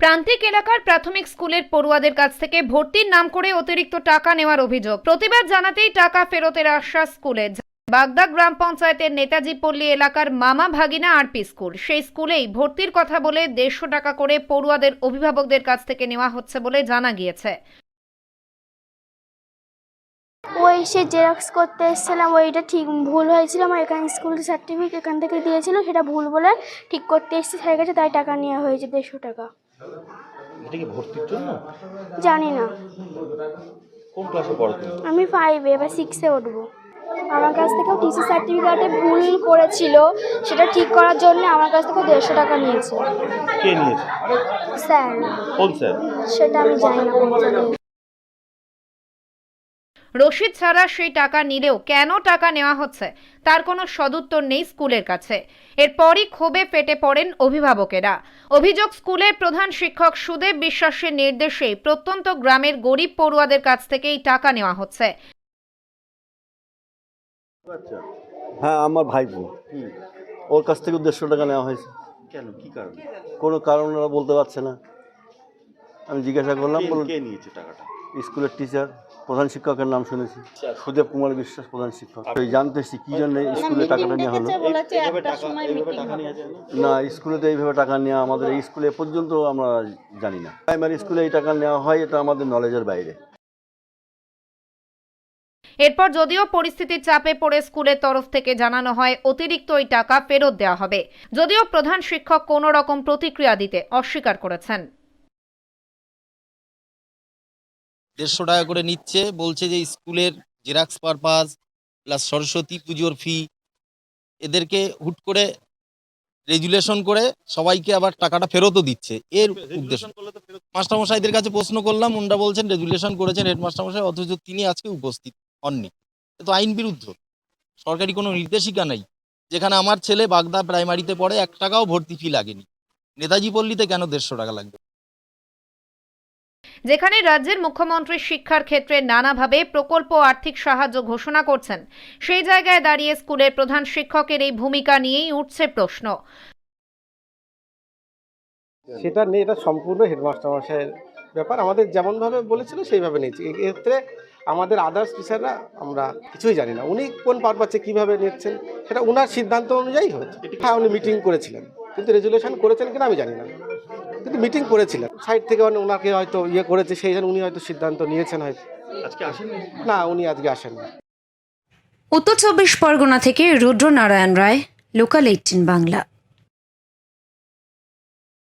প্রান্তিক এলাকার প্রাথমিক স্কুলের পড়ুয়াদের কাছ থেকে ভর্তির নাম করে অতিরিক্ত টাকা নেওয়ার অভিযোগ। প্রতিবাদ জানাতেই টাকা ফেরতের আশ্বাস স্কুলের। বাগদা গ্রাম পঞ্চায়েতের নেতাজি পল্লী এলাকার মামা ভাগিনা আরপি স্কুল, সেই স্কুলেই ভর্তির কথা বলে 150 টাকা করে পড়ুয়াদের অভিভাবকদের কাছ থেকে নেওয়া হচ্ছে বলে জানা গিয়েছে। ওই সে জেরক্স করতে এসেছিলাম, ওইটা ঠিক ভুল হয়েছিল। আমার এখানে স্কুল সার্টিফিকেট এখান থেকে দিয়েছিল, সেটা ভুল বলে ঠিক করতে এসেছি স্যারের কাছে, তাই টাকা নেওয়া হয়েছে 150 টাকা। এটা কি ভর্তির জন্য? জানি না, কোন ক্লাসে পড়ো তুমি? আমি 5-এ, এবার 6-এ উঠবো। আমার কাছ থেকেও টিসি সার্টিফিকেটে ভুল করেছিল, সেটা ঠিক করার জন্য আমার কাছ থেকে 150 টাকা নিয়েছে। কে নিয়েছে? স্যার। কোন স্যার? সেটা আমি জানি না কোন স্যার। রসিদ ছাড়া সেই টাকা নিলেও কেন টাকা নেওয়া হচ্ছে তার কোনো সদুত্তর নেই স্কুলের কাছে। এরপরই ক্ষোভে ফেটে পড়েন অভিভাবকেরা। অভিযোগ, স্কুলের প্রধান শিক্ষক সুদেব বিশ্বাসের নির্দেশে প্রত্যন্ত গ্রামের গরিব পড়ুয়াদের কাছ থেকেই টাকা নেওয়া হচ্ছে। হ্যাঁ, আমার ভাইপো, ওর কাছ থেকে 150 টাকা নেওয়া হয়েছে। কেন, কি কারণে? কোনো কারণ ওরা বলতে পারছে না। আমি জিজ্ঞাসা করলাম, কে নিয়েছে টাকাটা? স্কুলের টিচার, প্রধান শিক্ষকের নাম শুনেছি, সুদেব কুমার বিশ্বাস প্রধান শিক্ষক। ওই জানতে এসেছি কী জন্য স্কুলে টাকাটা নেওয়া হলো। না, স্কুলে তো এইভাবে টাকা নেওয়া আমাদের এই স্কুলে পর্যন্ত আমরা জানি না। প্রাইমারি স্কুলে এই টাকা নেওয়া হয়, এটা আমাদের নলেজের বাইরে। এরপর যদিও পরিস্থিতির চাপে পড়ে স্কুলের তরফ থেকে জানানো হয় অতিরিক্ত ওই টাকা ফেরত দেওয়া হবে, যদিও প্রধান শিক্ষক কোনো রকম প্রতিক্রিয়া দিতে অস্বীকার করেছেন। 150 টাকা করে নিচ্ছে, বলছে যে স্কুলের জেরক্স পারপাস প্লাস সরস্বতী পুজোর ফি, এদেরকে হুট করে রেজুলেশন করে সবাইকে আবার টাকাটা ফেরতও দিচ্ছে। এর উদ্দেশ্য, মাস্টারমশাইদের কাছে প্রশ্ন করলাম, ওনারা বলছেন রেজুলেশন করেছেন হেডমাস্টারমশাই, অথচ তিনি আজকে উপস্থিত হননি। এ তো আইন বিরুদ্ধ। সরকারি কোনো নির্দেশিকা নাই। যেখানে আমার ছেলে বাগদা প্রাইমারিতে পড়ে 1 টাকাও ভর্তি ফি লাগেনি, নেতাজি পল্লীতে কেন 150 টাকা লাগবে? যেখানে রাজ্যের মুখ্যমন্ত্রী শিক্ষার ক্ষেত্রে নানাভাবে প্রকল্প আর্থিক সাহায্য ঘোষণা করছেন, সেই জায়গায় দাঁড়িয়ে স্কুলের প্রধান শিক্ষকের এই ভূমিকা নিয়েই উঠছে প্রশ্ন। সেটা নিয়ে এটা সম্পূর্ণ হেডমাস্টার মশাইয়ের ব্যাপার। আমাদের যেমনভাবে বলেছিল সেইভাবে নিয়েছি। এক্ষেত্রে আমাদের আদার্স টিচাররা আমরা কিছুই জানি না। উনি কোন পারপাসে কীভাবে নিচ্ছেন সেটা ওনার সিদ্ধান্ত অনুযায়ী হয়েছে। হ্যাঁ, উনি মিটিং করেছিলেন, কিন্তু রেজুলেশন করেছেন কিনা আমি জানি না, কিন্তু মিটিং করেছিলেন। সাইড থেকে ওনাকে হয়তো করেছে, সেই জন্য উনি হয়তো সিদ্ধান্ত নিয়েছেন হয়তো। আজকে আসেননি? না, উনি আজকে আসেননি। উত্তর 24 পরগনা থেকে রুদ্র নারায়ণ রায়, লোকাল 18 বাংলা।